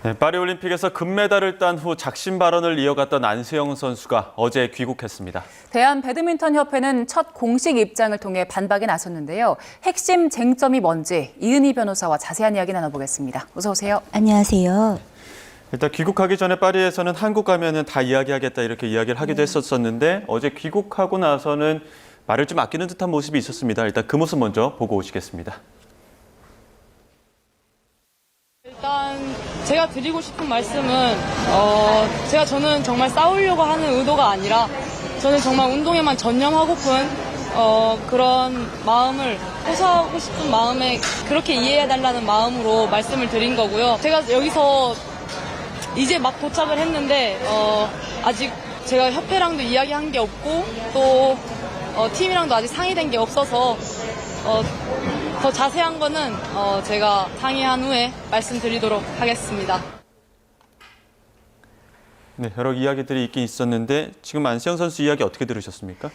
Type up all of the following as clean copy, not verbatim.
네, 파리올림픽에서 금메달을 딴 후 작심 발언을 이어갔던 안세영 선수가 어제 귀국했습니다. 대한배드민턴협회는 첫 공식 입장을 통해 반박에 나섰는데요. 핵심 쟁점이 뭔지 이은희 변호사와 자세한 이야기 나눠보겠습니다. 어서 오세요. 안녕하세요. 일단 귀국하기 전에 파리에서는 한국 가면은 다 이야기하겠다 이렇게 이야기를 하기도 했었는데 어제 귀국하고 나서는 말을 좀 아끼는 듯한 모습이 있었습니다. 일단 그 모습 먼저 보고 오시겠습니다. 일단 제가 드리고 싶은 말씀은 저는 정말 싸우려고 하는 의도가 아니라 저는 정말 운동에만 전념하고픈 그런 마음을 호소하고 싶은 마음에 그렇게 이해해달라는 마음으로 말씀을 드린 거고요. 제가 여기서 이제 막 도착을 했는데 아직 제가 협회랑도 이야기한 게 없고 또 팀이랑도 아직 상의된 게 없어서 더 자세한 거는 제가 상의한 후에 말씀드리도록 하겠습니다. 네, 여러 이야기들이 있긴 있었는데 지금 안세영 선수 이야기 어떻게 들으셨습니까?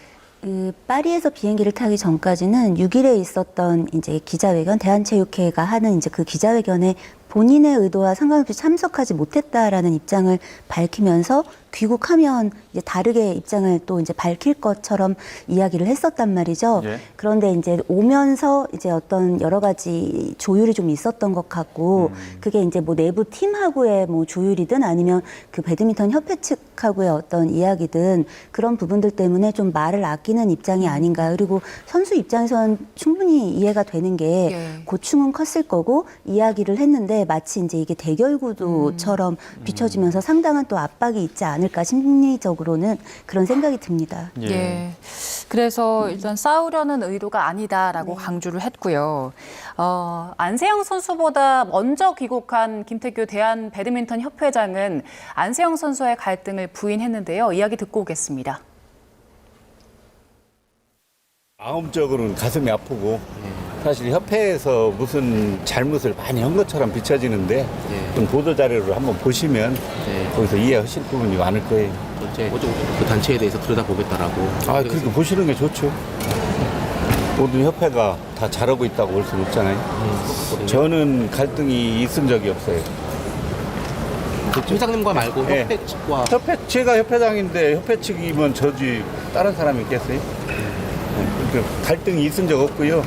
파리에서 비행기를 타기 전까지는 6일에 있었던 이제 기자회견, 대한체육회가 하는 이제 그 기자회견에 본인의 의도와 상관없이 참석하지 못했다라는 입장을 밝히면서 귀국하면 이제 다르게 입장을 또 이제 밝힐 것처럼 이야기를 했었단 말이죠. 예. 그런데 이제 오면서 이제 어떤 여러 가지 조율이 좀 있었던 것 같고 그게 이제 뭐 내부 팀하고의 뭐 조율이든 아니면 그 배드민턴 협회 측하고의 어떤 이야기든 그런 부분들 때문에 좀 말을 아끼는 입장이 아닌가. 그리고 선수 입장에선 충분히 이해가 되는 게 예. 고충은 컸을 거고 이야기를 했는데 마치 이제 이게 대결 구도처럼 비춰지면서 상당한 또 압박이 있지 않을까 심리적으로는 그런 생각이 듭니다. 예. 그래서 일단 싸우려는 의도가 아니다라고 강조를 했고요. 안세영 선수보다 먼저 귀국한 김태규 대한배드민턴협회장은 안세영 선수의 갈등을 부인했는데요. 이야기 듣고 오겠습니다. 마음적으로는 가슴이 아프고 사실 협회에서 무슨 잘못을 많이 한 것처럼 비춰지는데 좀 보도자료를 한번 보시면 거기서 이해하실 부분이 많을 거예요. 어제 그 단체에 대해서 들여다보겠다라고. 그렇게 보시는 게 좋죠. 모든 협회가 다 잘하고 있다고 볼 수는 없잖아요. 저는 갈등이 있은 적이 없어요. 회장님과 말고 네. 협회 측과. 제가 협회장인데 협회 측이면 저지 다른 사람이 있겠어요? 그러니까 갈등이 있은 적 없고요.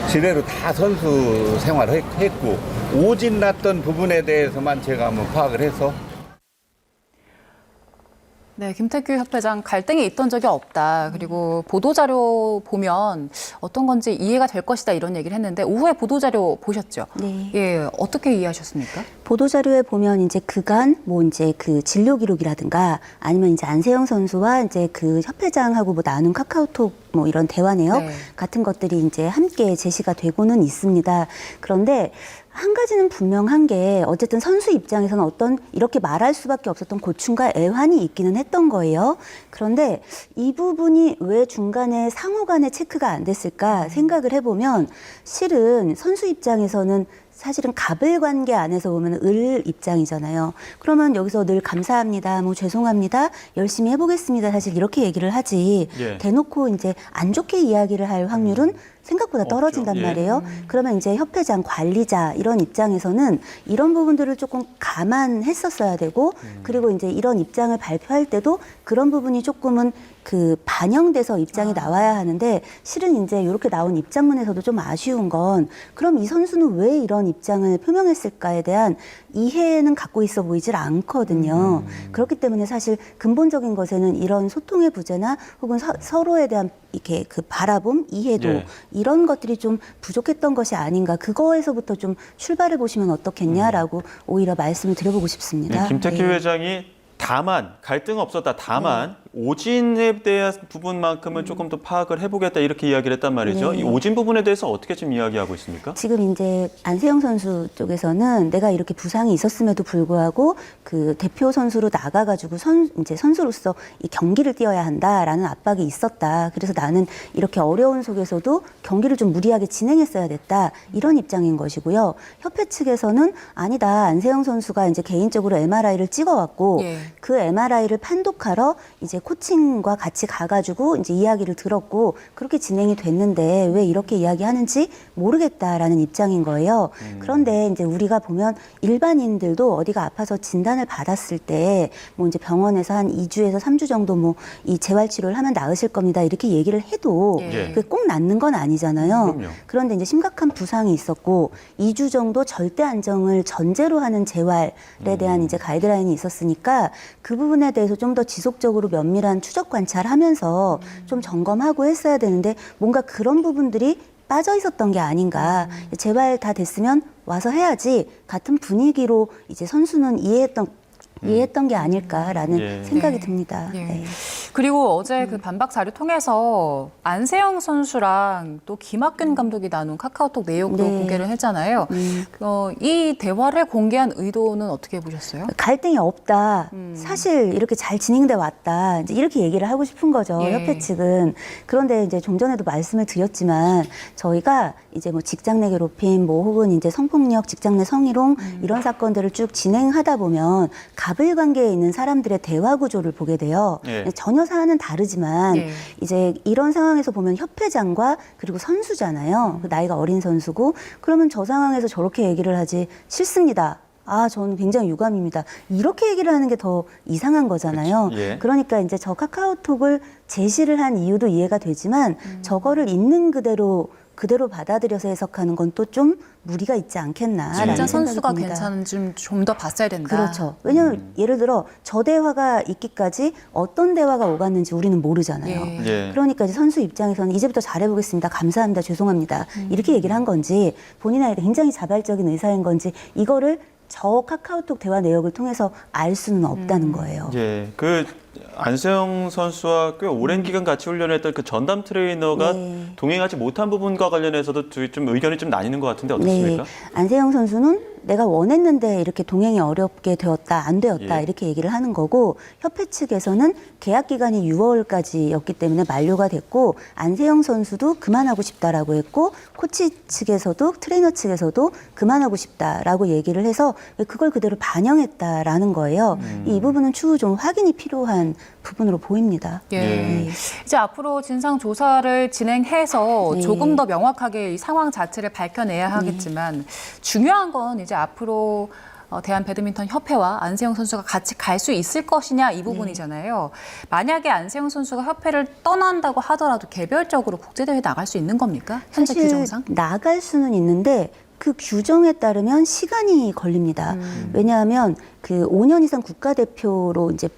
제대로 다 선수 생활을 했고 오진 났던 부분에 대해서만 제가 한번 파악을 해서 네, 김태규 협회장 갈등이 있던 적이 없다. 그리고 보도자료 보면 어떤 건지 이해가 될 것이다 이런 얘기를 했는데 오후에 보도자료 보셨죠? 네. 예, 어떻게 이해하셨습니까? 보도자료에 보면 이제 그간 뭐 이제 그 진료 기록이라든가 아니면 이제 안세영 선수와 이제 그 협회장하고 뭐 나눈 카카오톡 뭐 이런 대화 내역 네. 같은 것들이 이제 함께 제시가 되고는 있습니다. 그런데 한 가지는 분명한 게 어쨌든 선수 입장에서는 어떤 이렇게 말할 수밖에 없었던 고충과 애환이 있기는 했던 거예요. 그런데 이 부분이 왜 중간에 상호 간에 체크가 안 됐을까 생각을 해보면 실은 선수 입장에서는 사실은 갑을 관계 안에서 보면 을 입장이잖아요. 그러면 여기서 늘 감사합니다, 뭐 죄송합니다, 열심히 해보겠습니다. 사실 이렇게 얘기를 하지 예. 대놓고 이제 안 좋게 이야기를 할 확률은 생각보다 떨어진단 없죠. 예. 말이에요. 그러면 이제 협회장, 관리자 이런 입장에서는 이런 부분들을 조금 감안했었어야 되고 그리고 이제 이런 입장을 발표할 때도 그런 부분이 조금은 그 반영돼서 입장이 나와야 하는데 실은 이제 이렇게 나온 입장문에서도 좀 아쉬운 건 그럼 이 선수는 왜 이런 입장을 표명했을까에 대한 이해는 갖고 있어 보이질 않거든요. 그렇기 때문에 사실 근본적인 것에는 이런 소통의 부재나 혹은 서로에 대한 이렇게 그 바라봄, 이해도 예. 이런 것들이 좀 부족했던 것이 아닌가. 그거에서부터 좀 출발해 보시면 어떻겠냐라고 오히려 말씀을 드려보고 싶습니다. 네, 김태규 네. 회장이 다만 갈등 없었다. 다만 오진에 대한 부분만큼은 조금 더 파악을 해보겠다 이렇게 이야기를 했단 말이죠. 네. 이 오진 부분에 대해서 어떻게 지금 이야기하고 있습니까? 지금 이제 안세영 선수 쪽에서는 내가 이렇게 부상이 있었음에도 불구하고 그 대표 선수로 나가가지고 이제 선수로서 이 경기를 뛰어야 한다라는 압박이 있었다. 그래서 나는 이렇게 어려운 속에서도 경기를 좀 무리하게 진행했어야 됐다. 이런 입장인 것이고요. 협회 측에서는 아니다. 안세영 선수가 이제 개인적으로 MRI를 찍어왔고 예. 그 MRI를 판독하러 이제 코칭과 같이 가가지고 이제 이야기를 들었고 그렇게 진행이 됐는데 왜 이렇게 이야기하는지 모르겠다라는 입장인 거예요. 그런데 이제 우리가 보면 일반인들도 어디가 아파서 진단을 받았을 때 뭐 이제 병원에서 한 2주에서 3주 정도 뭐 이 재활치료를 하면 나으실 겁니다. 이렇게 얘기를 해도 예. 그게 꼭 낫는 건 아니잖아요. 그럼요. 그런데 이제 심각한 부상이 있었고 2주 정도 절대 안정을 전제로 하는 재활에 대한 이제 가이드라인이 있었으니까 그 부분에 대해서 좀 더 지속적으로 면밀한 추적 관찰하면서 좀 점검하고 했어야 되는데 뭔가 그런 부분들이 빠져 있었던 게 아닌가. 재활 다 됐으면 와서 해야지 같은 분위기로 이제 선수는 이해했던 게 아닐까라는 예. 생각이 네. 듭니다. 예. 네. 그리고 어제 그 반박 자료 통해서 안세영 선수랑 또 김학균 감독이 나눈 카카오톡 내용도 네. 공개를 했잖아요. 이 대화를 공개한 의도는 어떻게 보셨어요? 갈등이 없다. 사실 이렇게 잘 진행돼 왔다. 이제 이렇게 얘기를 하고 싶은 거죠. 예. 협회 측은. 그런데 이제 좀 전에도 말씀을 드렸지만 저희가 이제 뭐 직장 내 괴롭힘 뭐 혹은 이제 성폭력, 직장 내 성희롱 이런 사건들을 쭉 진행하다 보면 갑을 관계에 있는 사람들의 대화 구조를 보게 돼요. 예. 전혀 사안은 다르지만 예. 이제 이런 상황에서 보면 협회장과 그리고 선수잖아요. 그 나이가 어린 선수고 그러면 저 상황에서 저렇게 얘기를 하지 싫습니다. 아, 저는 굉장히 유감입니다. 이렇게 얘기를 하는 게 더 이상한 거잖아요. 그렇죠. 예. 그러니까 이제 저 카카오톡을 제시를 한 이유도 이해가 되지만 저거를 있는 그대로 받아들여서 해석하는 건 또 좀 무리가 있지 않겠나라는 진짜 생각이 선수가 듭니다. 괜찮은지 좀 더 봤어야 된다. 그렇죠. 왜냐하면 예를 들어 저 대화가 있기까지 어떤 대화가 오갔는지 우리는 모르잖아요. 예. 예. 그러니까 이제 선수 입장에서는 이제부터 잘해보겠습니다. 감사합니다. 죄송합니다. 이렇게 얘기를 한 건지 본인의 굉장히 자발적인 의사인 건지 이거를 저 카카오톡 대화 내역을 통해서 알 수는 없다는 거예요. 예, 그 안세영 선수와 꽤 오랜 기간 같이 훈련했던 그 전담 트레이너가 네. 동행하지 못한 부분과 관련해서도 좀 의견이 좀 나뉘는 것 같은데 어떻습니까? 안세영 선수는 내가 원했는데 이렇게 동행이 어렵게 되었다, 안 되었다 예. 이렇게 얘기를 하는 거고 협회 측에서는 계약 기간이 6월까지였기 때문에 만료가 됐고 안세영 선수도 그만하고 싶다라고 했고 코치 측에서도 트레이너 측에서도 그만하고 싶다라고 얘기를 해서 그걸 그대로 반영했다라는 거예요. 이 부분은 추후 좀 확인이 필요한 부분으로 보입니다. 예. 네. 이제 앞으로 진상 조사를 진행해서 네. 조금 더 명확하게 이 상황 자체를 밝혀내야 하겠지만 중요한 건 이제 앞으로 대한 배드민턴 협회와 안세영 선수가 같이 갈 수 있을 것이냐 이 부분이잖아요. 만약에 안세영 선수가 협회를 떠난다고 하더라도 개별적으로 국제대회 나갈 수 있는 겁니까? 현재 사실 규정상? 나갈 수는 있는데 그 규정에 따르면 시간이 걸립니다. 왜냐하면 그 5년 이상 국가대표로 이제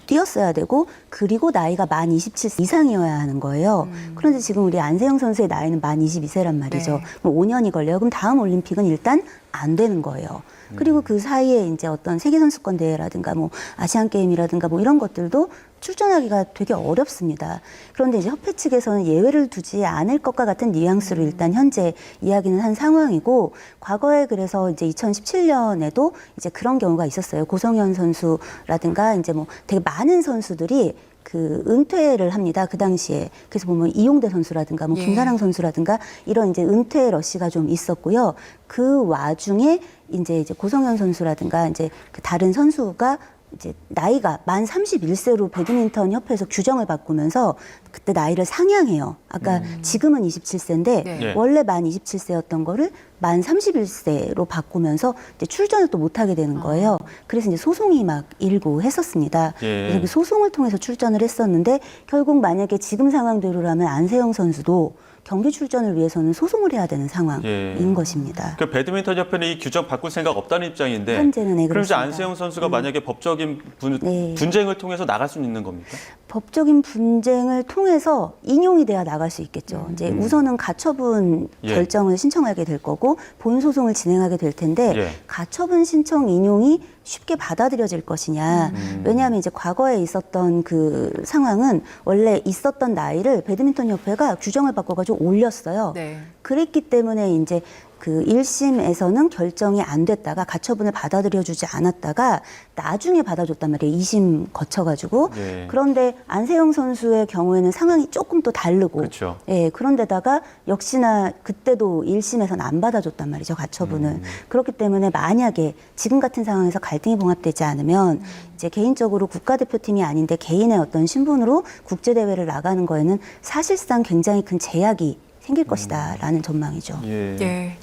뛰었어야 되고 그리고 나이가 만 27세 이상이어야 하는 거예요. 그런데 지금 우리 안세영 선수의 나이는 만 22세란 말이죠. 네. 그럼 5년이 걸려요. 그럼 다음 올림픽은 일단 안 되는 거예요. 그리고 그 사이에 이제 어떤 세계선수권 대회라든가 뭐 아시안 게임이라든가 뭐 이런 것들도 출전하기가 되게 어렵습니다. 그런데 이제 협회 측에서는 예외를 두지 않을 것과 같은 뉘앙스로 일단 현재 이야기는 한 상황이고 과거에 그래서 이제 2017년에도 이제 그런 경우가 있었어요. 고성현 선수라든가 이제 뭐 되게 많은 선수들이 그 은퇴를 합니다. 그 당시에. 그래서 보면 이용대 선수라든가 뭐 예. 김사랑 선수라든가 이런 이제 은퇴 러시가 좀 있었고요. 그 와중에 이제 고성현 선수라든가 이제 그 다른 선수가 이제 나이가 만 31세로 배드민턴 협회에서 규정을 바꾸면서 그때 나이를 상향해요. 아까 지금은 27세인데 네. 원래 만 27세였던 거를 만 31세로 바꾸면서 이제 출전을 또 못하게 되는 거예요. 그래서 이제 소송이 막 일고 했었습니다. 예. 그래서 그 소송을 통해서 출전을 했었는데 결국 만약에 지금 상황대로라면 안세영 선수도 경기 출전을 위해서는 소송을 해야 되는 상황인 예. 것입니다. 그 배드민턴 협회는 이 규정 바꿀 생각 없다는 입장인데 현재는 네, 그럼 이제 그렇습니다. 안세영 선수가 만약에 법적인 네. 분쟁을 통해서 나갈 수 있는 겁니까? 법적인 분쟁을 통해서 인용이 돼야 나갈 수 있겠죠. 이제 우선은 가처분 예. 결정을 신청하게 될 거고 본 소송을 진행하게 될 텐데 예. 가처분 신청 인용이 쉽게 받아들여질 것이냐. 왜냐하면 이제 과거에 있었던 그 상황은 원래 있었던 나이를 배드민턴 협회가 규정을 바꿔가지고 올렸어요. 네. 그랬기 때문에 이제 그 1심에서는 결정이 안 됐다가 가처분을 받아들여주지 않았다가 나중에 받아줬단 말이에요. 2심 거쳐가지고. 네. 그런데 안세영 선수의 경우에는 상황이 조금 또 다르고. 그렇죠. 예, 그런데다가 역시나 그때도 1심에서는 안 받아줬단 말이죠. 가처분을. 그렇기 때문에 만약에 지금 같은 상황에서 갈등이 봉합되지 않으면 이제 개인적으로 국가대표팀이 아닌데 개인의 어떤 신분으로 국제대회를 나가는 거에는 사실상 굉장히 큰 제약이 생길 것이다라는 전망이죠. 예. 예.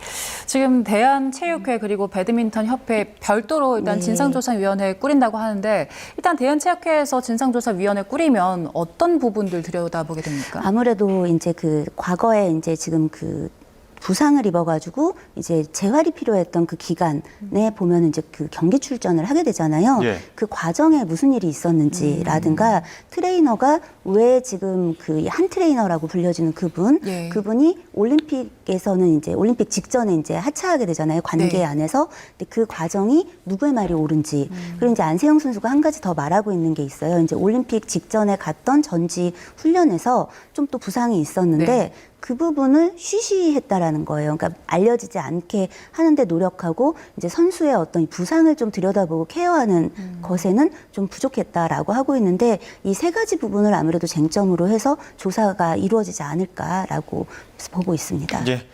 지금 대한체육회 그리고 배드민턴협회 별도로 일단 네. 진상조사위원회 꾸린다고 하는데 일단 대한체육회에서 진상조사위원회 꾸리면 어떤 부분들 들여다보게 됩니까? 아무래도 이제 그 과거에 이제 지금 그 부상을 입어가지고 이제 재활이 필요했던 그 기간에 보면 이제 그 경기 출전을 하게 되잖아요. 예. 그 과정에 무슨 일이 있었는지라든가 트레이너가 왜 지금 그 한 트레이너라고 불려지는 그분, 예. 그분이 올림픽에서는 이제 올림픽 직전에 이제 하차하게 되잖아요. 관계 네. 안에서. 근데 그 과정이 누구의 말이 옳은지. 그리고 이제 안세영 선수가 한 가지 더 말하고 있는 게 있어요. 이제 올림픽 직전에 갔던 전지 훈련에서 좀 또 부상이 있었는데 네. 그 부분을 쉬쉬했다라는 거예요. 그러니까 알려지지 않게 하는데 노력하고 이제 선수의 어떤 부상을 좀 들여다보고 케어하는 것에는 좀 부족했다라고 하고 있는데 이 세 가지 부분을 아무래도 쟁점으로 해서 조사가 이루어지지 않을까라고 보고 있습니다. 예.